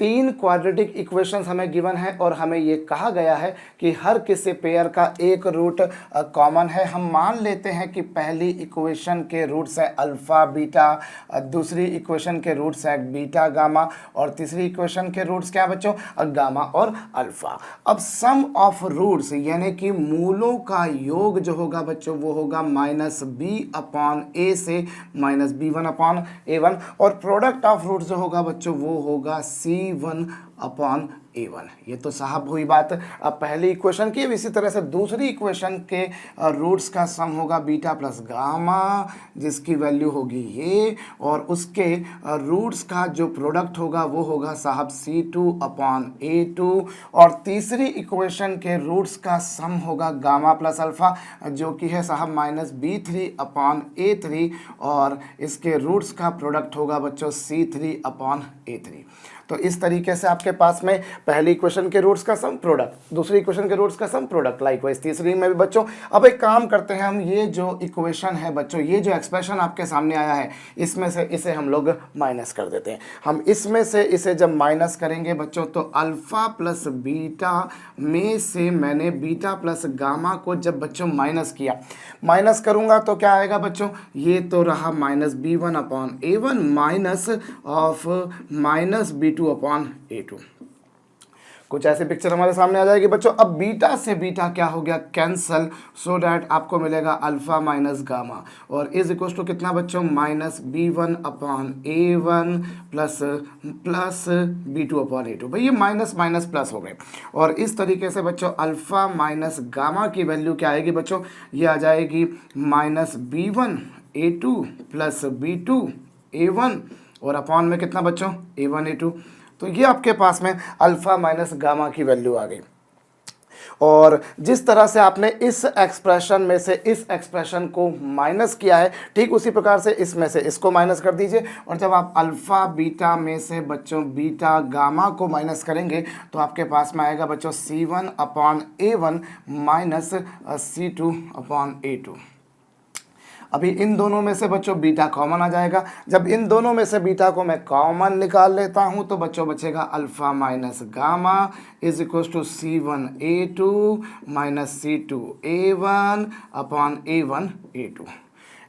तीन quadratic equations हमें given है और हमें ये कहा गया है कि हर किसी पेयर का एक रूट कॉमन है। हम मान लेते हैं कि पहली इक्वेशन के रूट्स है अल्फ़ा बीटा, दूसरी इक्वेशन के रूट्स है बीटा गामा और तीसरी इक्वेशन के रूट्स क्या बच्चों, गामा और अल्फ़ा। अब सम ऑफ रूट्स यानी कि मूलों का योग जो होगा बच्चों वो होगा -b/a से -b1/a1 और प्रोडक्ट ऑफ रूट्स जो होगा बच्चों वो होगा c1/a1। ये तो साहब हुई बात अब पहली इक्वेशन की। इसी तरह से दूसरी इक्वेशन के रूट्स का सम होगा बीटा प्लस गामा जिसकी वैल्यू होगी ये, और उसके रूट्स का जो प्रोडक्ट होगा वो होगा साहब c2/a2 और तीसरी इक्वेशन के रूट्स का सम होगा गामा प्लस अल्फ़ा जो कि है साहब -b3/a3 और इसके रूट्स का प्रोडक्ट होगा बच्चों c3/a3। तो इस तरीके से आपके पास में पहली इक्वेशन के रूट्स का सम प्रोडक्ट, दूसरी इक्वेशन के रूट्स का सम प्रोडक्ट, लाइकवाइज तीसरी में भी बच्चों। अब एक काम करते हैं हम, ये जो इक्वेशन है बच्चों, ये जो एक्सप्रेशन आपके सामने आया है इसमें से इसे हम लोग माइनस कर देते हैं। हम इसमें से इसे जब माइनस करेंगे बच्चों तो अल्फ़ा प्लस बीटा में से मैंने बीटा प्लस गामा को जब बच्चों माइनस किया, माइनस करूंगा तो क्या आएगा बच्चों, ये तो रहा -b1/a1 माइनस ऑफ -b2/a2। कुछ ऐसी पिक्चर हमारे सामने आ जाएगी बच्चों। अब बीटा से बीटा क्या हो गया, कैंसल, सो डैट आपको मिलेगा अल्फ़ा माइनस गामा और इज इक्वल टू कितना बच्चों, -b1/a1 प्लस b2/a2। भाई ये माइनस माइनस प्लस हो गए और इस तरीके से बच्चों अल्फ़ा माइनस गामा की वैल्यू क्या आएगी बच्चों, ये आ जाएगी -b1/a2 प्लस b2/a1 और अपॉन में कितना बच्चों, a1/a2। तो ये आपके पास में अल्फ़ा माइनस गामा की वैल्यू आ गई। और जिस तरह से आपने इस एक्सप्रेशन में से इस एक्सप्रेशन को माइनस किया है, ठीक उसी प्रकार से इसमें से इसको माइनस कर दीजिए और जब आप अल्फ़ा बीटा में से बच्चों बीटा गामा को माइनस करेंगे तो आपके पास में आएगा बच्चों c1/a1 माइनस c2/a2। अभी इन दोनों में से बच्चों बीटा कॉमन आ जाएगा। जब इन दोनों में से बीटा को मैं कॉमन निकाल लेता हूं तो बच्चों बचेगा alpha minus gamma is equal to c1/a2 minus c2/a1/a1/a2।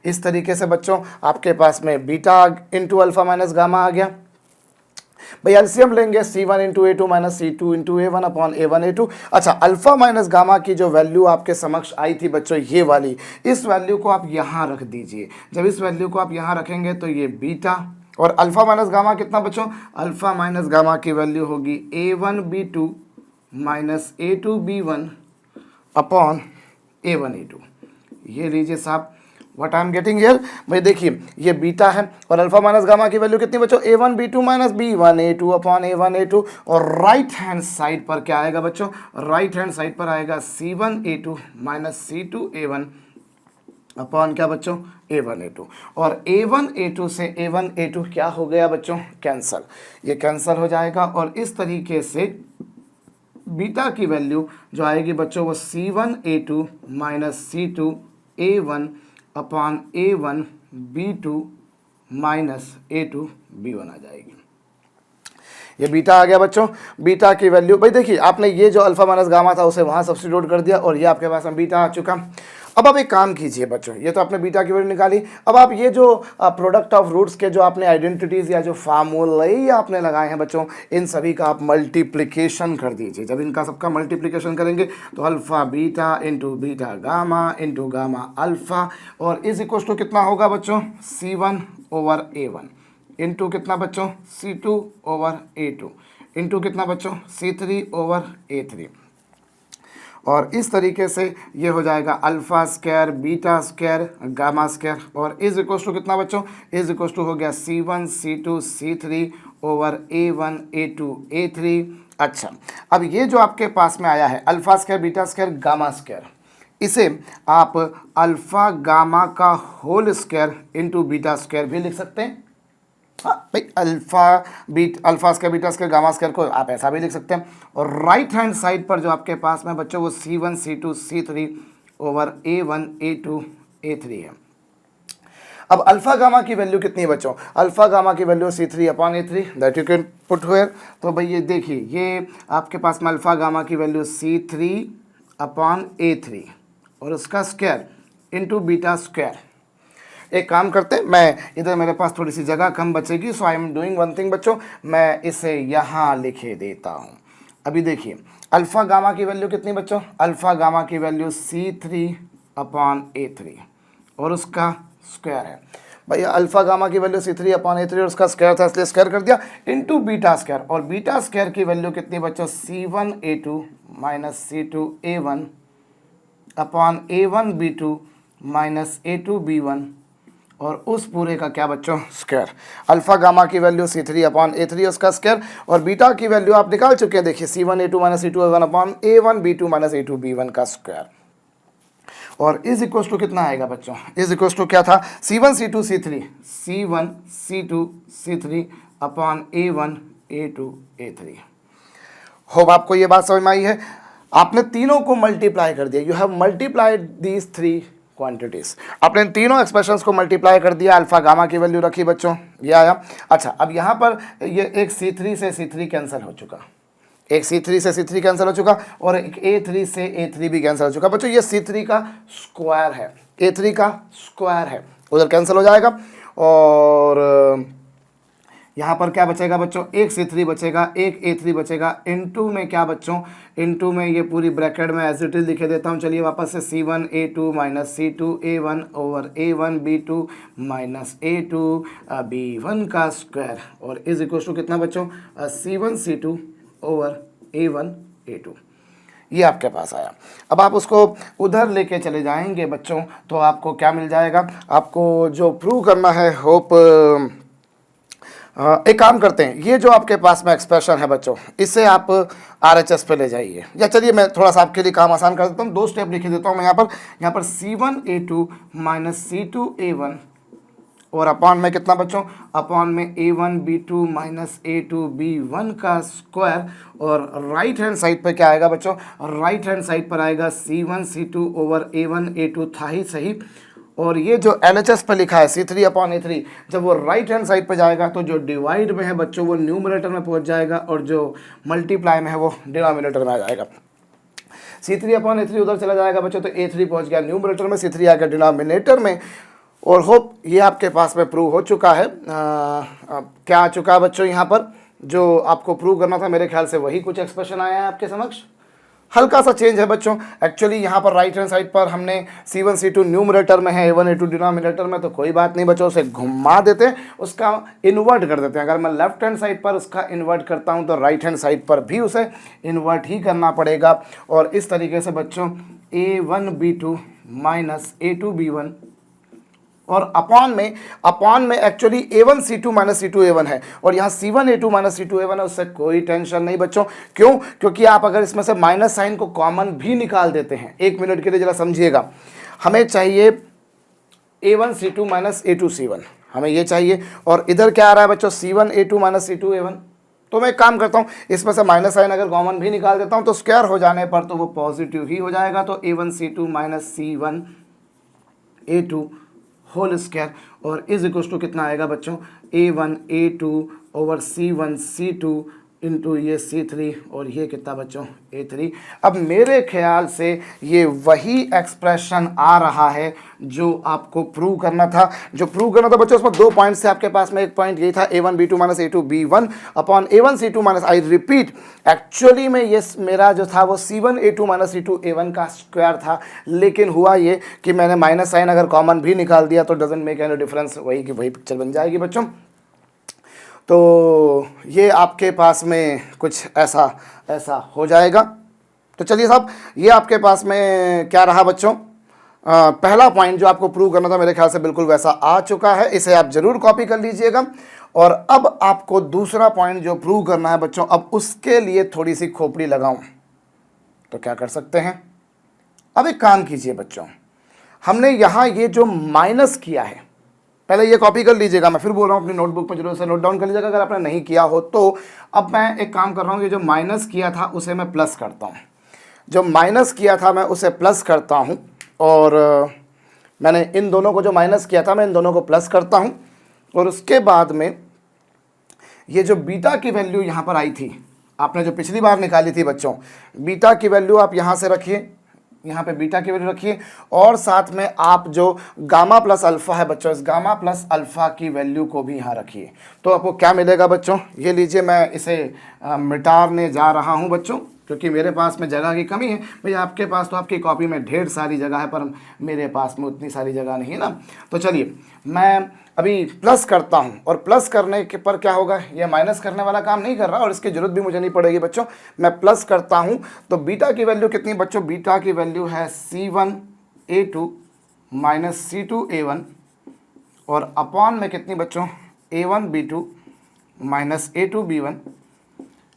इस तरीके से बच्चों आपके पास में beta into alpha minus gamma आ गया। भाई एलसीएम लेंगे c1/a2 माइनस c2/a1/a1/a2। अच्छा, अल्फा माइनस गामा की जो वैल्यू आपके समक्ष आई थी बच्चों ये वाली, इस वैल्यू को आप यहाँ रख दीजिए। जब इस वैल्यू को आप यहाँ रखेंगे तो ये बीटा और अल्फा माइनस गामा कितना बच्चों, अल्फा माइनस गामा की वैल्यू होगी a1b2 माइनस a2b1/a1a2। ये लीजिए साहब what I am getting here. भाई देखिए ये बीटा है और अल्फा माइनस गामा की वैल्यू कितनी बच्चों, a1b2 माइनस b1a2/a1a2 और राइट हैंड साइड पर क्या आएगा बच्चों, राइट हैंड साइड पर आएगा c1a2 माइनस c2a1 अपॉन क्या बच्चों, a1a2 और a1a2 से a1a2 क्या हो गया बच्चों, कैंसल। ये कैंसल हो जाएगा और इस तरीके से बीटा की वैल्यू जो आएगी बच्चों वो c1a2 minus c2a1/a1b2 minus a2b1 आ जाएगी। ये बीटा आ गया बच्चों। बीटा की वैल्यू भाई देखिए आपने ये जो अल्फा माइनस गामा था उसे वहाँ सब्स्टिट्यूट कर दिया और ये आपके पास में बीटा आ चुका। अब आप एक काम कीजिए बच्चों, ये तो आपने बीटा की वैल्यू निकाली। अब आप ये जो प्रोडक्ट ऑफ रूट्स के जो आपने आइडेंटिटीज़ या जो फार्मूले आपने लगाए हैं बच्चों, इन सभी का आप मल्टीप्लिकेशन कर दीजिए। जब इनका सबका मल्टीप्लिकेशन करेंगे तो alpha beta into beta gamma into gamma alpha और इज इक्वल टू कितना होगा बच्चों, c1/a1 इंटू कितना बच्चों, c2/a2 इंटू कितना बच्चों, c3/a3 और इस तरीके से ये हो जाएगा alpha square beta square gamma square और इज इक्वल टू कितना बच्चों, इज इक्वल टू हो गया c1 c2 c3/a1 a2 a3। अच्छा, अब ये जो आपके पास में आया है alpha square beta square gamma square, इसे आप अल्फ़ा गामा का whole square into beta square भी लिख सकते हैं। हाँ भाई alpha square beta square gamma square को आप ऐसा भी लिख सकते हैं और राइट हैंड साइड पर जो आपके पास में बच्चों वो c1 c2 c3/a1 a2 a3 है। अब अल्फा गामा की वैल्यू कितनी है बच्चों? अल्फा गामा की value C3/A3 that you can put here. तो भाई ये देखिए, ये आपके पास में अल्फा गामा की वैल्यू C3/A3 और उसका स्क्वायर इंटू बीटा स्क्वायर। एक काम करते हैं, मैं इधर मेरे पास थोड़ी सी जगह कम बचेगी, so I am doing one thing बच्चों, मैं इसे यहाँ लिखे देता हूँ। अभी देखिए अल्फा गामा की वैल्यू कितनी बच्चों? अल्फा गामा की वैल्यू C3/A3 और उसका स्क्वायर है। भैया अल्फा गामा की वैल्यू C3/A3 और उसका स्क्वायर था, इसलिए स्क्वायर कर दिया, इंटू बीटा स्क्वायर। और बीटा स्क्वायर की वैल्यू कितनी बच्चों? C1A2 minus C2A1 upon A1B2 minus A2B1 और उस पूरे का क्या बच्चों? स्क्वायर। अल्फा गामा की वैल्यू C3/A3 उसका स्क्वायर, और बीटा की वैल्यू आप निकाल चुके हैं, देखिए C1A2 minus C2A1 upon A1B2 minus A2B1 का स्क्वायर। और इज इक्वल टू कितना आएगा बच्चों? इज इक्वल टू क्या था? C1C2C3 upon A1A2A3। होप आपको ये बात समझ में आई है? आपने तीनों को मल्टीप्लाई कर दिया, you have multiplied these three quantities. आपने इन तीनों एक्सप्रेशंस को मल्टीप्लाई कर दिया, अल्फा गामा की वैल्यू रखी बच्चों, ये आया। अच्छा, अब यहाँ पर ये एक C3 से C3 कैंसिल हो चुका, एक C3 से C3 कैंसिल हो चुका, और एक A3 से A3 भी कैंसिल हो चुका बच्चों। ये C3 का स्क्वायर है, A3 का स्क्वायर है, उधर कैंसिल हो जाएगा। और यहाँ पर क्या बचेगा बच्चों? एक C3 बचेगा, एक A3 बचेगा, इनटू में क्या बच्चों? इनटू में ये पूरी ब्रैकेट में एज इट इज लिखे देता हूँ। चलिए वापस से C1A2 minus C2A1 over A1B2 minus A2B1 का स्क्वायर, और इज इक्वल टू कितना बच्चों? C1C2 over A1A2। ये आपके पास आया। अब आप उसको उधर लेके चले जाएंगे बच्चों, तो आपको क्या मिल जाएगा? आपको जो प्रूव करना है, होप एक काम करते हैं, ये जो आपके पास में एक्सप्रेशन है बच्चों, इसे आप RHS पे ले जाइए, या चलिए मैं थोड़ा सा आपके लिए काम आसान कर देता हूँ, दो स्टेप लिख देता हूँ मैं यहाँ पर C1A2 माइनस C2A1 और अपॉन में कितना बच्चों? अपॉन में A1B2 माइनस A2B1 का स्क्वायर, और राइट हैंड साइड पर क्या आएगा बच्चों? राइट हैंड साइड पर आएगा C1C2 ओवर A1A2 था ही सही, और ये जो LHS पे लिखा है C3/A3, जब वो राइट हैंड साइड पे जाएगा तो जो डिवाइड में है बच्चों वो न्यूमरेटर में पहुंच जाएगा, और जो मल्टीप्लाई में है वो डिनोमिनेटर में आ जाएगा। C3/A3 उधर चला जाएगा बच्चों, तो A3 पहुंच गया न्यूमरेटर में, C3 आ गया डिनोमिनेटर में। और होप ये आपके पास में प्रूव हो चुका है। क्या आ चुका है बच्चों? यहाँ पर जो आपको प्रूव करना था, मेरे ख्याल से वही कुछ एक्सप्रेशन आया है आपके समक्ष। हल्का सा चेंज है बच्चों, एक्चुअली यहाँ पर राइट हैंड साइड पर हमने C1C2 न्यूमरेटर में है, A1A2 डिनोमिनेटर में, तो कोई बात नहीं बच्चों, उसे घुमा देते हैं, उसका इन्वर्ट कर देते हैं। अगर मैं लेफ्ट हैंड साइड पर उसका इन्वर्ट करता हूँ तो राइट हैंड साइड पर भी उसे इन्वर्ट ही करना पड़ेगा। और इस तरीके से बच्चों A1B2 माइनस A2B1 और अपॉन में एक्चुअली A1C2 माइनस C2A1 है, और यहाँ C1A2 माइनस C2A1 है, उससे कोई टेंशन नहीं बच्चों। क्यों? क्योंकि आप अगर इसमें से माइनस साइन को कॉमन भी निकाल देते हैं, एक मिनट के लिए जरा समझिएगा, हमें चाहिए A1C2 माइनस A2C1, हमें ये चाहिए, और इधर क्या आ रहा है बच्चों? C1A2 minus C2A1। तो मैं एक काम करता हूँ, इसमें से माइनस साइन अगर कॉमन भी निकाल देता हूँ तो स्क्वायर हो जाने पर तो वो पॉजिटिव ही हो जाएगा। तो A1C2 minus C1A2 whole square, और इज इक्वल टू कितना आएगा बच्चों? A1A2 ओवर C1C2 इंटू ये C3, और ये कितना बच्चों? A3। अब मेरे ख्याल से ये वही एक्सप्रेशन आ रहा है जो आपको प्रूव करना था। जो प्रूव करना था बच्चों, उसमें दो पॉइंट्स थे आपके पास में। एक पॉइंट यही था A1B2 minus A2B1 upon A1C2 minus, I repeat, actually में ये मेरा जो था वो C1A2 माइनस C2A1 का स्क्वायर था, लेकिन हुआ ये कि मैंने माइनस साइन अगर कॉमन भी निकाल दिया तो डजेंट मेक एनी डिफरेंस, वही की वही पिक्चर बन जाएगी बच्चों। तो ये आपके पास में कुछ ऐसा हो जाएगा। तो चलिए साहब, ये आपके पास में क्या रहा बच्चों? पहला पॉइंट जो आपको प्रूव करना था, मेरे ख्याल से बिल्कुल वैसा आ चुका है, इसे आप ज़रूर कॉपी कर लीजिएगा। और अब आपको दूसरा पॉइंट जो प्रूव करना है बच्चों, अब उसके लिए थोड़ी सी खोपड़ी लगाऊं तो क्या कर सकते हैं? अब एक काम कीजिए बच्चों, हमने यहाँ ये जो माइनस किया है, पहले ये कॉपी कर लीजिएगा, मैं फिर बोल रहा हूँ अपनी नोटबुक पर जरूर से नोट डाउन कर लीजिएगा अगर आपने नहीं किया हो तो। अब मैं एक काम कर रहा हूँ, ये जो माइनस किया था उसे मैं प्लस करता हूँ, जो माइनस किया था मैं उसे प्लस करता हूँ, और मैंने इन दोनों को जो माइनस किया था मैं इन दोनों को प्लस करता हूँ, और उसके बाद में ये जो बीटा की वैल्यू यहाँ पर आई थी, आपने जो पिछली बार निकाली थी बच्चों, बीटा की वैल्यू आप यहाँ से रखिए, यहाँ पे बीटा की वैल्यू रखिए, और साथ में आप जो गामा प्लस अल्फ़ा है बच्चों, इस गामा प्लस अल्फ़ा की वैल्यू को भी यहाँ रखिए। तो आपको क्या मिलेगा बच्चों, ये लीजिए, मैं इसे मिटाने जा रहा हूँ बच्चों, क्योंकि मेरे पास में जगह की कमी है। भाई आपके पास तो आपकी कॉपी में ढेर सारी जगह है, पर मेरे पास में उतनी सारी जगह नहीं है ना। तो चलिए मैं अभी प्लस करता हूँ, और प्लस करने के पर क्या होगा, ये माइनस करने वाला काम नहीं कर रहा और इसकी ज़रूरत भी मुझे नहीं पड़ेगी बच्चों। मैं प्लस करता हूँ तो बीटा की वैल्यू कितनी बच्चों, बीटा की वैल्यू है C1A2 माइनस C2A1, और अपॉन में कितनी बच्चों, A1B2 माइनस A2B1।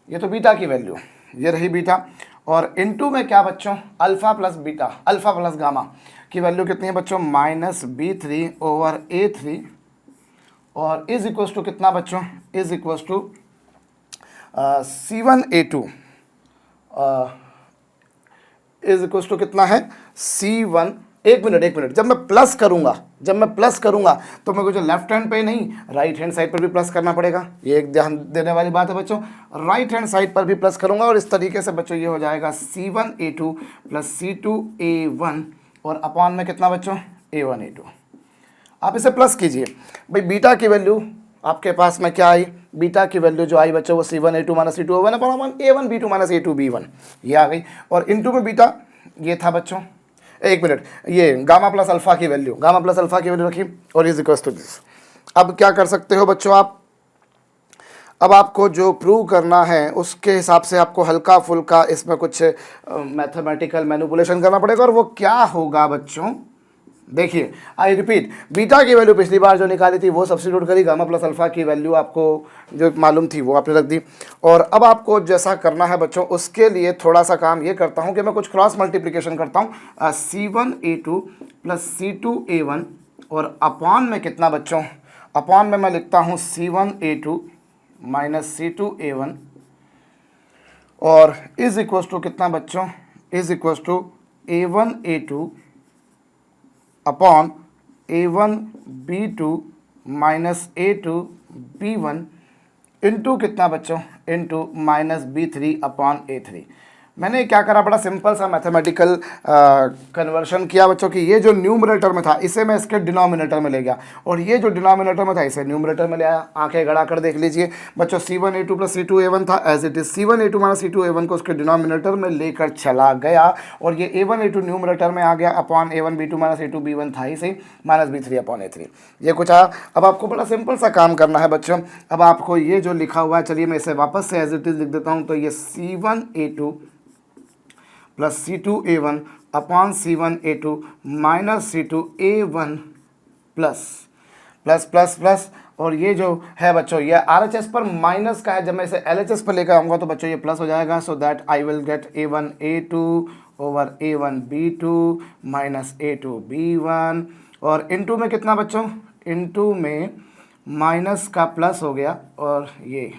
ये तो बीटा की वैल्यू, ये रही बीटा। और इनटू में क्या बच्चों, alpha plus beta, alpha plus gamma की वैल्यू कितनी है बच्चों, -B3/A3, और इज इक्वल्स टू कितना बच्चों, is equals to C1A2 is equals to कितना है C1। एक मिनट, जब मैं प्लस करूंगा तो मेरे को जो लेफ्ट हैंड पे नहीं, राइट हैंड साइड पर भी प्लस करना पड़ेगा। ये एक ध्यान देने वाली बात है बच्चों, राइट हैंड साइड पर भी प्लस करूंगा, और इस तरीके से बच्चों ये हो जाएगा C1A2 प्लस C2A1, और अपॉन में कितना बच्चों, A1A2। आप इसे प्लस कीजिए। भाई बीटा की वैल्यू आपके पास में क्या आई, बीटा की वैल्यू जो आई बच्चों वो C1A2 minus C2A1 upon A1B2 minus A2B1, ये आ गई। और इनटू में बीटा ये था बच्चों, एक मिनट, ये गामा प्लस अल्फ़ा की वैल्यू, गामा प्लस अल्फ़ा की वैल्यू रखी, और इज इक्वल्स टू दिस। अब क्या कर सकते हो बच्चों आप, अब आपको जो प्रूव करना है उसके हिसाब से आपको हल्का फुल्का इसमें कुछ मैथमेटिकल मैनिपुलेशन करना पड़ेगा। और वो क्या होगा बच्चों, देखिए आई रिपीट, बीटा की वैल्यू पिछली बार जो निकाली थी वो सब्स्टिट्यूट करी, गामा प्लस अल्फ़ा की वैल्यू आपको जो मालूम थी वो आपने रख दी। और अब आपको जैसा करना है बच्चों, उसके लिए थोड़ा सा काम ये करता हूँ कि मैं कुछ क्रॉस मल्टीप्लिकेशन करता हूँ, C1A2 प्लस C2A1, और अपॉन में कितना बच्चों, अपॉन में मैं लिखता हूँ C1A2 माइनस C2A1, और इज इक्वल्स टू कितना बच्चों, is equals to A1A2 upon A1B2 minus A2B1 into कितना बच्चों, into minus B3 upon A3। मैंने क्या करा, बड़ा सिंपल सा मैथमेटिकल कन्वर्शन किया बच्चों कि ये जो न्यूमरेटर में था इसे मैं इसके डिनोमिनेटर में ले गया, और ये जो डिनोमिनेटर में था इसे न्यूमरेटर में ले आया। आंखें गड़ा कर देख लीजिए बच्चों, C1A2 प्लस C2A1 था, as it is C1A2 minus C2A1 को उसके डिनोमिनेटर में लेकर चला गया, और ये A1A2 न्यूमरेटर में आ गया, अपॉन A1B2 माइनस A2B1 था ही सही, माइनस B3 अपॉन A3, ये कुछ आया। अब आपको बड़ा सिंपल सा काम करना है बच्चों। अब आपको ये जो लिखा हुआ है, चलिए मैं इसे वापस से एज इट इज लिख देता हूँ। तो ये C1A2 plus C2A1 upon C1A2 minus C2A1 plus plus plus plus, और ये जो है बच्चों ये RHS पर माइनस का है, जब मैं इसे LHS पर लेकर आऊँगा तो बच्चों ये प्लस हो जाएगा। So that I will get A1A2 over A1B2 minus A2B1, और इनटू में कितना बच्चों, इनटू में माइनस का प्लस हो गया, और ये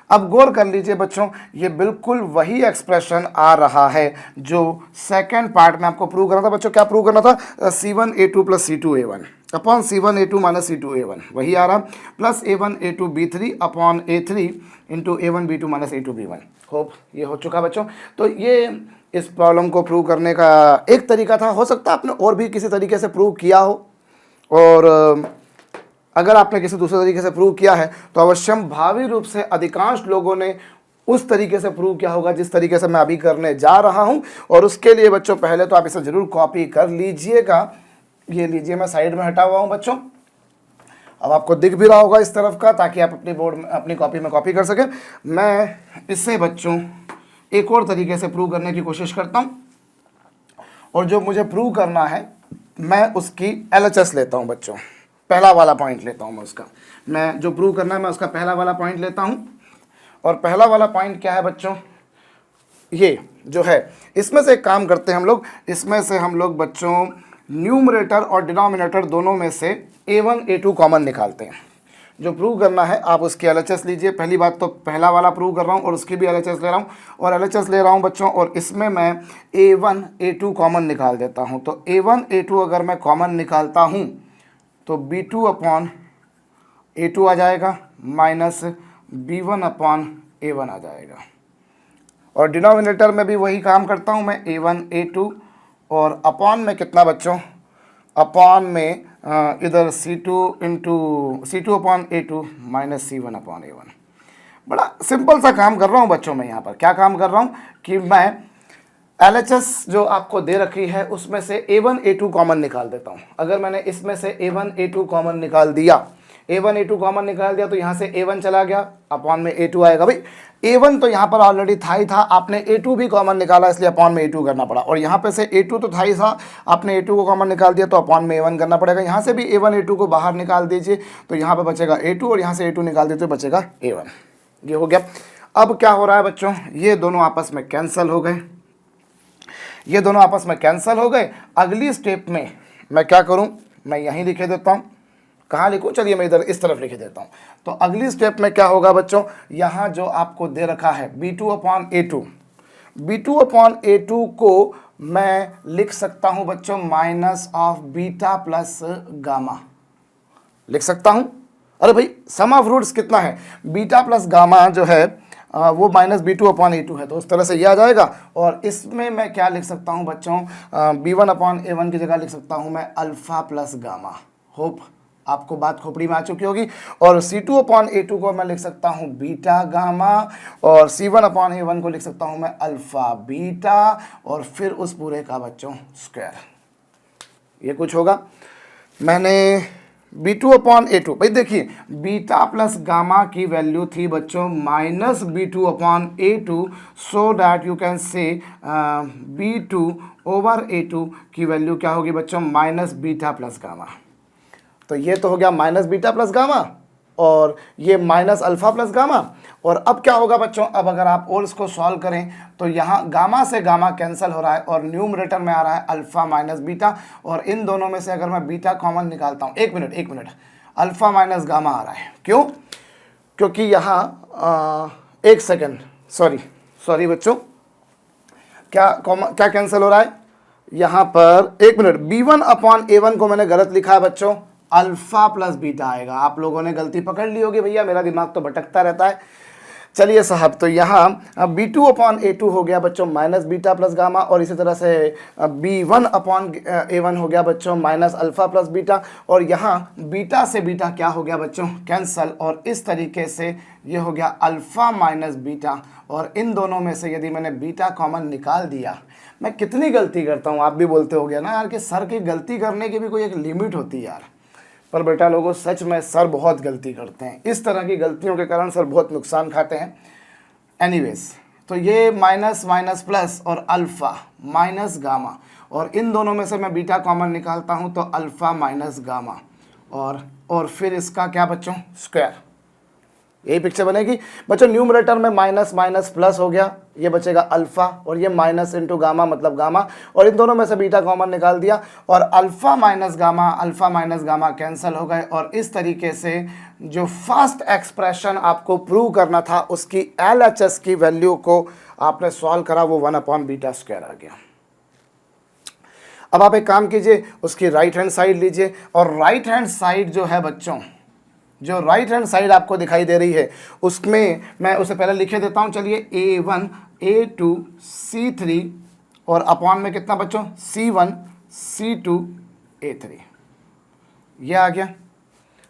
अब गौर कर लीजिए बच्चों, ये बिल्कुल वही एक्सप्रेशन आ रहा है जो सेकंड पार्ट में आपको प्रूव करना था बच्चों। क्या प्रूव करना था, C1A2 plus C2A1 upon C1A2 minus C2A1, वही आ रहा, plus A1A2B3 upon A3 into A1B2 minus A2B1। Hope ये हो चुका बच्चों। तो ये इस प्रॉब्लम को प्रूव करने का एक तरीका था, हो सकता है आपने और भी किसी तरीके से प्रूव किया हो, और अगर आपने किसी दूसरे तरीके से प्रूव किया है तो अवश्यम भावी रूप से अधिकांश लोगों ने उस तरीके से प्रूव किया होगा जिस तरीके से मैं अभी करने जा रहा हूं। और उसके लिए बच्चों पहले तो आप इसे ज़रूर कॉपी कर लीजिएगा। ये लीजिए, मैं साइड में हटा हुआ हूं बच्चों, अब आपको दिख भी रहा होगा इस तरफ का, ताकि आप अपनी बोर्ड में अपनी कॉपी में कॉपी कर सकें। मैं इससे बच्चों एक और तरीके से प्रूव करने की कोशिश करता हूँ, और जो मुझे प्रूव करना है मैं उसकी LHS लेता हूँ बच्चों, पहला वाला पॉइंट लेता हूँ मैं उसका, मैं जो प्रूव करना है मैं उसका पहला वाला पॉइंट लेता हूँ। और पहला वाला पॉइंट क्या है बच्चों, ये जो है, इसमें से एक काम करते हैं हम लोग, इसमें से हम लोग बच्चों न्यूमरेटर और डिनोमिनेटर दोनों में से A1 A2 कॉमन निकालते हैं। जो प्रूव करना है आप उसकी LHS लीजिए। पहली बात तो पहला वाला प्रूव कर रहा हूँ और उसकी भी LHS ले रहा हूँ, और LHS ले रहा हूँ बच्चों, और इसमें मैं A1 A2 कॉमन निकाल देता हूँ। तो A1 A2 अगर मैं कॉमन निकालता हूँ तो B2 अपॉन A2 आ जाएगा माइनस B1 अपॉन A1 आ जाएगा। और डिनोमिनेटर में भी वही काम करता हूँ मैं, A1 A2, और अपॉन में कितना बच्चों, अपॉन में इधर C2 upon A2 minus C1 upon A1। बड़ा सिंपल सा काम कर रहा हूँ बच्चों मैं यहाँ पर। क्या काम कर रहा हूँ कि मैं LHS जो आपको दे रखी है उसमें से A1 A2 कॉमन निकाल देता हूँ। अगर मैंने इसमें से A1 A2 कॉमन निकाल दिया, A1 A2 कॉमन निकाल दिया, तो यहाँ से A1 चला गया, अपॉन में A2 आएगा। भाई A1 तो यहाँ पर ऑलरेडी था ही था, आपने A2 भी कॉमन निकाला इसलिए अपॉन में A2 करना पड़ा, और यहाँ पे से A2 तो था ही था, आपने A2 को कॉमन निकाल दिया तो अपॉन में A1 करना पड़ेगा। यहाँ से भी A1 A2 को बाहर निकाल दीजिए तो यहाँ पर बचेगा A2, और यहाँ से A2 निकाल दीजिए तो बचेगा A1। ये हो गया। अब क्या हो रहा है बच्चों, ये दोनों आपस में कैंसिल हो गए, ये दोनों आपस में कैंसिल हो गए। अगली स्टेप में मैं क्या करूं, मैं यहीं लिखे देता हूं। कहाँ लिखूं, चलिए मैं इधर इस तरफ लिख देता हूं। तो अगली स्टेप में क्या होगा बच्चों, यहाँ जो आपको दे रखा है B2 upon A2, B2 upon A2 को मैं लिख सकता हूं बच्चों minus of beta plus gamma, लिख सकता हूं। अरे भाई सम ऑफ रूट्स कितना है, बीटा प्लस गामा जो है वो माइनस B2 अपॉन A2 है, तो उस तरह से ये आ जाएगा। और इसमें मैं क्या लिख सकता हूँ बच्चों, B1 अपॉन A1 की जगह लिख सकता हूँ मैं अल्फ़ा प्लस गामा। होप आपको बात खोपड़ी में आ चुकी होगी। और C2 अपॉन A2 को मैं लिख सकता हूँ बीटा गामा, और C1 अपॉन A1 को लिख सकता हूँ मैं अल्फ़ा बीटा, और फिर उस पूरे का बच्चों स्क्वायर। ये कुछ होगा। मैंने B2 अपॉन A2, भाई देखिए बीटा प्लस गामा की वैल्यू थी बच्चों minus B2 upon A2, so that you can say B2 over A2 की वैल्यू क्या होगी बच्चों, माइनस बीटा प्लस गामा। तो ये तो हो गया माइनस बीटा प्लस गामा, और ये माइनस अल्फ़ा प्लस गामा। और अब क्या होगा बच्चों, अब अगर आप और इसको सॉल्व करें तो यहाँ गामा से गामा कैंसिल हो रहा है, और न्यूमरेटर में आ रहा है अल्फ़ा माइनस बीटा, और इन दोनों में से अगर मैं बीटा कॉमन निकालता हूँ, एक मिनट, अल्फ़ा माइनस गामा आ रहा है। क्यों, क्योंकि यहाँ एक सेकेंड, सॉरी बच्चों, क्या कैंसिल हो रहा है यहाँ पर, एक मिनट, B1 अपॉन A1 को मैंने गलत लिखा है बच्चों, अल्फ़ा प्लस बीटा आएगा। आप लोगों ने गलती पकड़ ली होगी, भैया मेरा दिमाग तो भटकता रहता है। चलिए साहब, तो यहाँ B2 अपॉन A2 हो गया बच्चों माइनस बीटा प्लस गामा, और इसी तरह से B1 अपॉन A1 हो गया बच्चों माइनस अल्फ़ा प्लस बीटा, और यहाँ बीटा से बीटा क्या हो गया बच्चों, कैंसल, और इस तरीके से ये हो गया अल्फ़ा माइनस बीटा। और इन दोनों में से यदि मैंने बीटा कॉमन निकाल दिया, मैं कितनी गलती करता हूँ, आप भी बोलते हो गया ना यार कि सर की गलती करने की भी कोई एक लिमिट होती है यार, पर बेटा लोगों सच में सर बहुत गलती करते हैं। इस तरह की गलतियों के कारण सर बहुत नुकसान खाते हैं। एनीवेज, तो ये माइनस माइनस प्लस और अल्फ़ा माइनस गामा, और इन दोनों में से मैं बीटा कॉमन निकालता हूँ तो अल्फ़ा माइनस गामा, और फिर इसका क्या बच्चों, स्क्वायर। यही पिक्चर बनेगी बच्चों। न्यूमरेटर में माइनस माइनस प्लस हो गया, ये बचेगा अल्फ़ा, और ये माइनस इंटू गामा मतलब गामा, और इन दोनों में से बीटा कॉमन निकाल दिया, और अल्फ़ा माइनस गामा कैंसिल हो गए। और इस तरीके से जो फर्स्ट एक्सप्रेशन आपको प्रूव करना था उसकी LHS की वैल्यू को आपने सॉल्व करा, वो 1 अपॉन बीटा स्क्वायर आ गया। अब आप एक काम कीजिए, उसकी राइट हैंड साइड लीजिए, और राइट हैंड साइड जो है बच्चों, जो राइट हैंड साइड आपको दिखाई दे रही है उसमें मैं उसे पहले लिखे देता हूँ। चलिए A1 A2 C3, और अपॉन में कितना बच्चों, C1 C2 A3, ये आ गया।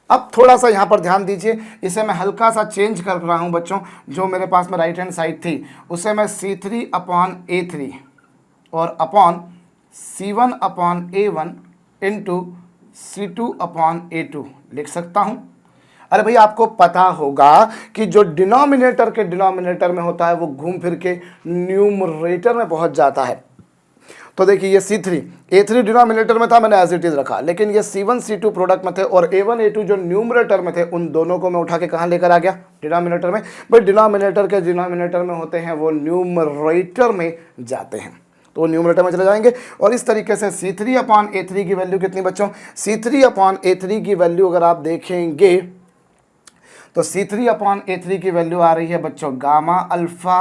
अब थोड़ा सा यहाँ पर ध्यान दीजिए, इसे मैं हल्का सा चेंज कर रहा हूँ बच्चों। जो मेरे पास में राइट हैंड साइड थी उसे मैं C3 अपॉन A3 और upon C1 upon A1 into C2 upon A2 लिख सकता हूँ। अरे भाई आपको पता होगा कि जो डिनोमिनेटर के डिनोमिनेटर में होता है वो घूम फिर के न्यूमरेटर में पहुंच जाता है। तो देखिए ये C3 A3 डिनोमिनेटर में था, मैंने एज इट इज रखा, लेकिन ये C1 C2 प्रोडक्ट में थे और A1 A2 जो न्यूमरेटर में थे उन दोनों को मैं उठा के कहाँ लेकर आ गया, डिनोमिनेटर में। भाई डिनोमिनेटर के डिनोमिनेटर में होते हैं वो न्यूमरेटर में जाते हैं, तो न्यूमरेटर में चले जाएंगे। और इस तरीके से C3 अपॉन A3 की वैल्यू कितनी बच्चों, C3 अपॉन A3 की वैल्यू अगर आप देखेंगे तो C3/A3 की वैल्यू आ रही है बच्चों गामा अल्फ़ा,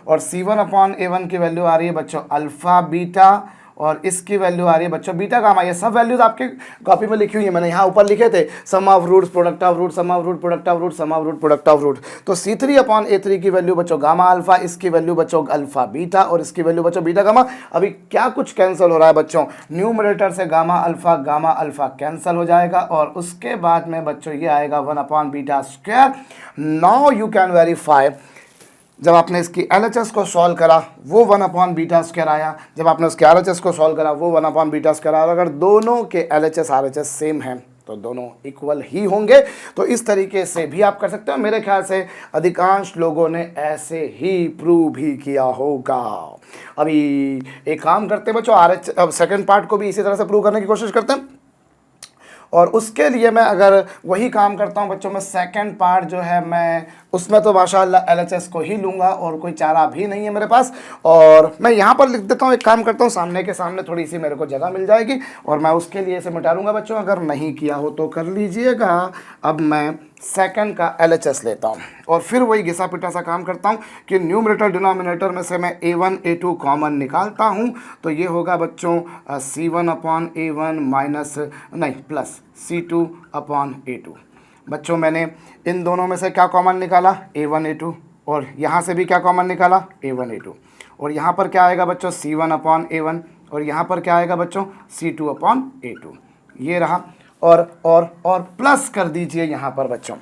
और C1/A1 की वैल्यू आ रही है बच्चों अल्फ़ा बीटा, और इसकी वैल्यू आ रही है बच्चों बीटा गामा। ये सब वैल्यूज आपके कॉपी में लिखी हुई है, मैंने यहाँ ऊपर लिखे थे sum of roots, product of root, sum of root, product of root, sum of root, product of root. तो C3/A3 की वैल्यू बच्चों गामा अल्फा, इसकी वैल्यू बच्चों अल्फा बीटा, और इसकी वैल्यू बच्चों बीटा गामा। अभी क्या कुछ कैंसिल हो रहा है बच्चों, न्यूमरेटर से गामा अल्फा कैंसिल हो जाएगा, और उसके बाद में बच्चों ये आएगा 1/β²। नाउ यू कैन वेरीफाई, जब आपने इसकी LHS को सॉल्व करा वो 1/β² आया, जब आपने उसके RHS को सॉल्व करा वो 1/β² आया। अगर दोनों के LHS RHS सेम हैं तो दोनों इक्वल ही होंगे। तो इस तरीके से भी आप कर सकते हो। मेरे ख्याल से अधिकांश लोगों ने ऐसे ही प्रूव भी किया होगा। अभी एक काम करते हैं बच्चों, अब सेकेंड पार्ट को भी इसी तरह से प्रूव करने की कोशिश करते हैं, और उसके लिए मैं अगर वही काम करता हूं बच्चों, मैं सेकंड पार्ट जो है मैं उसमें तो माशाल्लाह LHS को ही लूँगा और कोई चारा भी नहीं है मेरे पास। और मैं यहाँ पर लिख देता हूँ, एक काम करता हूँ, सामने के सामने थोड़ी सी मेरे को जगह मिल जाएगी और मैं उसके लिए इसे मिटा लूँगा बच्चों। अगर नहीं किया हो तो कर लीजिएगा। अब मैं सेकंड का LHS लेता हूँ और फिर वही घिसा पिटा सा काम करता हूँ कि न्यूमरेटर डिनोमिनेटर में से मैं A1 A2 कॉमन निकालता हूँ। तो ये होगा बच्चों C1/A1 माइनस नहीं प्लस C2/A2। बच्चों मैंने इन दोनों में से क्या कॉमन निकाला, A1 A2, और यहाँ से भी क्या कॉमन निकाला, A1 A2, और यहाँ पर क्या आएगा बच्चों C1/A1, और यहाँ पर क्या आएगा बच्चों C2/A2। ये रहा, और प्लस कर दीजिए यहाँ पर बच्चों,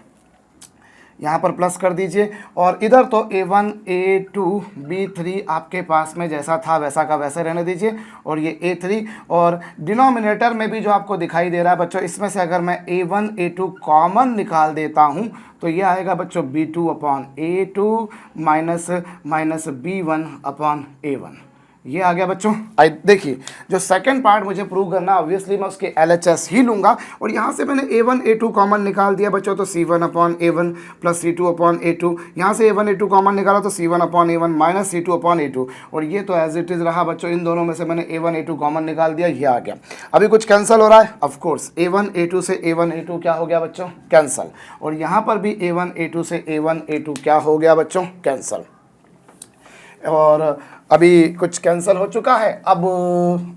यहाँ पर प्लस कर दीजिए, और इधर तो A1 A2 B3 आपके पास में जैसा था वैसा का वैसे रहने दीजिए, और ये A3, और डिनोमिनेटर में भी जो आपको दिखाई दे रहा है बच्चों, इसमें से अगर मैं A1 A2 कॉमन निकाल देता हूँ तो ये आएगा बच्चों B2/A2 माइनस B1/A1। ये आ गया बच्चों। देखिए जो सेकंड पार्ट मुझे प्रूव करना, ऑब्वियसली मैं उसके LHS ही लूँगा, और यहाँ से मैंने A1 A2 कॉमन निकाल दिया बच्चों, तो C1/A1 प्लस C2/A2। यहाँ से A1 A2 कॉमन निकाला तो C1/A1 माइनस C2/A2, और ये तो एज इट इज़ रहा बच्चों। इन दोनों में से मैंने A1 A2 कॉमन निकाल दिया, ये आ गया। अभी कुछ कैंसिल हो रहा है, ऑफकोर्स A1 A2 से A1 A2 क्या हो गया बच्चों, कैंसिल, और यहाँ पर भी A1 A2 से A1 A2 क्या हो गया बच्चों, कैंसिल। और अभी कुछ कैंसिल हो चुका है। अब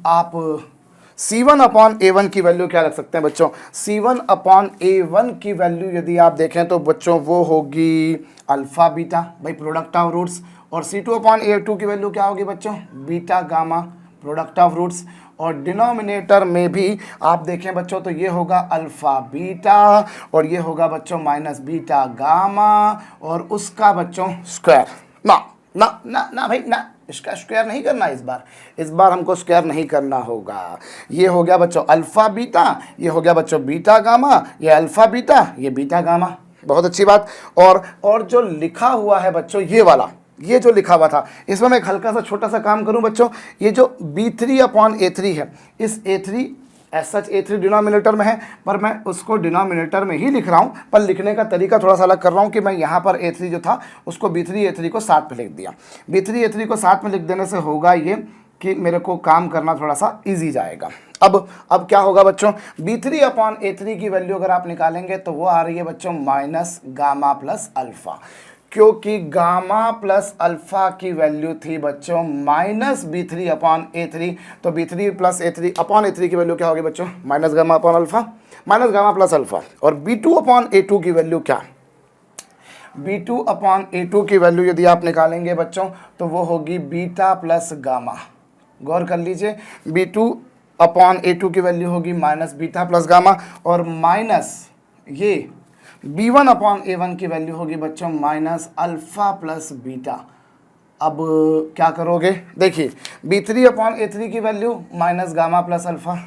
आप C1/A1 की वैल्यू क्या रख सकते हैं बच्चों, C1/A1 की वैल्यू यदि आप देखें तो बच्चों वो होगी अल्फ़ा बीटा, भाई प्रोडक्ट ऑफ रूट्स, और C2/A2 की वैल्यू क्या होगी बच्चों, beta gamma, product of roots, और डिनोमिनेटर में भी आप देखें बच्चों तो ये होगा अल्फ़ा बीटा, और ये होगा बच्चों माइनस बीटा गामा, और उसका बच्चों स्क्वायर। ना ना ना ना भाई ना, इसका स्क्वायर नहीं करना इस बार हमको स्क्वायर नहीं करना होगा। ये हो गया बच्चों अल्फ़ा बीटा, ये हो गया बच्चों बीटा गामा, ये अल्फ़ा बीटा, ये बीटा गामा। बहुत अच्छी बात। और जो लिखा हुआ है बच्चों ये वाला, ये जो लिखा हुआ था, इसमें मैं एक हल्का सा छोटा सा काम करूं बच्चों। ये जो B3/A3 है, इस A3 as such A3 denominator में है, पर मैं उसको डिनोमिनेटर में ही लिख रहा हूँ, पर लिखने का तरीका थोड़ा सा अलग कर रहा हूँ कि मैं यहाँ पर A3 जो था उसको B3/A3 को साथ में लिख दिया। B3/A3 को साथ में लिख देने से होगा ये कि मेरे को काम करना थोड़ा सा इजी जाएगा। अब क्या होगा बच्चों, B3/A3 की वैल्यू अगर आप निकालेंगे तो वो आ रही है बच्चों माइनस गामा प्लस अल्फ़ा, क्योंकि गामा प्लस अल्फ़ा की वैल्यू थी बच्चों माइनस B3/A3, तो B3 प्लस A3/A3 की वैल्यू क्या होगी बच्चों, minus gamma upon alpha, minus gamma plus alpha. और B2/A2 की वैल्यू क्या, B2/A2 की वैल्यू यदि आप निकालेंगे बच्चों तो वो होगी बीटा प्लस गामा। गौर कर लीजिए, B2/A2 की वैल्यू होगी माइनस बीटा प्लस गामा, और माइनस ये B1/A1 की वैल्यू होगी बच्चों माइनस अल्फ़ा प्लस बीटा। अब क्या करोगे, देखिए B3/A3 की value minus gamma plus alpha,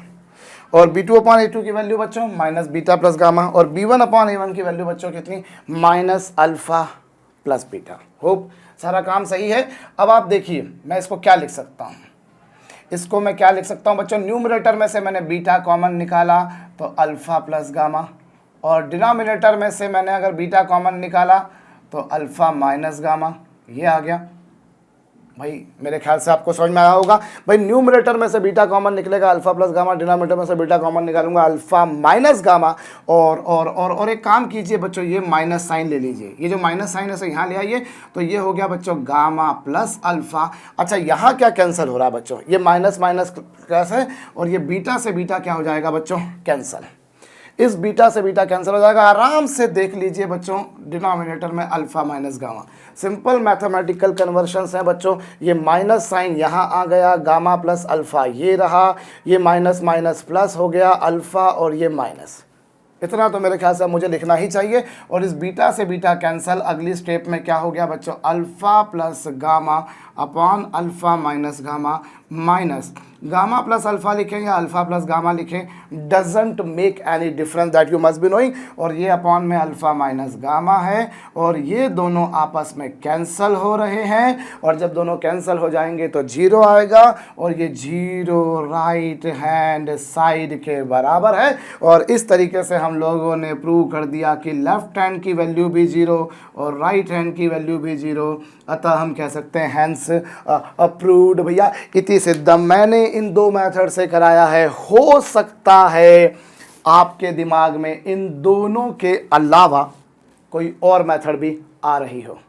और B2/A2 की वैल्यू बच्चों माइनस बीटा प्लस गामा, और B1/A1 की वैल्यू बच्चों कितनी, minus alpha plus beta. Hope सारा काम सही है। अब आप देखिए मैं इसको क्या लिख सकता हूँ, इसको मैं क्या लिख सकता हूँ बच्चों, न्यूमरेटर में से मैंने बीटा कॉमन निकाला तो अल्फ़ा प्लस गामा, और डिनोमिनेटर में से मैंने अगर बीटा कॉमन निकाला तो अल्फ़ा माइनस गामा, ये आ गया। भाई मेरे ख्याल से आपको समझ में आया होगा। भाई न्यूमरेटर में से बीटा कॉमन निकलेगा, अल्फा प्लस गामा, डिनोमिनेटर में से बीटा कॉमन निकालूंगा, अल्फा माइनस गामा। और एक काम कीजिए बच्चों, ये माइनस साइन ले लीजिए, ये जो माइनस साइन है इसे यहाँ ले आइए, तो ये हो गया बच्चों गामा प्लस अल्फा। अच्छा यहाँ क्या कैंसिल हो रहा है बच्चों, ये माइनस माइनस प्लस है, और ये बीटा से बीटा क्या हो जाएगा बच्चों, कैंसिल। इस बीटा से बीटा कैंसिल हो जाएगा, आराम से देख लीजिए बच्चों, डिनोमिनेटर में alpha minus gamma. Simple mathematical conversions हैं बच्चों। ये माइनस साइन यहाँ आ गया, गामा प्लस अल्फा ये रहा, ये माइनस माइनस प्लस हो गया अल्फा, और ये माइनस। इतना तो मेरे ख्याल से मुझे लिखना ही चाहिए। और इस बीटा से बीटा कैंसिल, अगली स्टेप में क्या हो गया बच्चों, alpha plus gamma upon alpha minus gamma, minus gamma plus alpha लिखें या अल्फा प्लस गामा लिखें, doesn't make any difference, that you must be knowing. और ये अपॉन में अल्फा माइनस गामा है, और ये दोनों आपस में कैंसिल हो रहे हैं, और जब दोनों कैंसिल हो जाएंगे तो जीरो आएगा, और ये जीरो राइट हैंड साइड के बराबर है। और इस तरीके से हम लोगों ने प्रूव कर दिया कि लेफ्ट हैंड की वैल्यू भी जीरो और राइट हैंड की वैल्यू भी जीरो। अतः हम कह सकते हैं हैंस अप्रूव्ड भैया। इति सिद्धम, मैंने इन दो मेथड से कराया है। हो सकता है आपके दिमाग में इन दोनों के अलावा कोई और मेथड भी आ रही हो।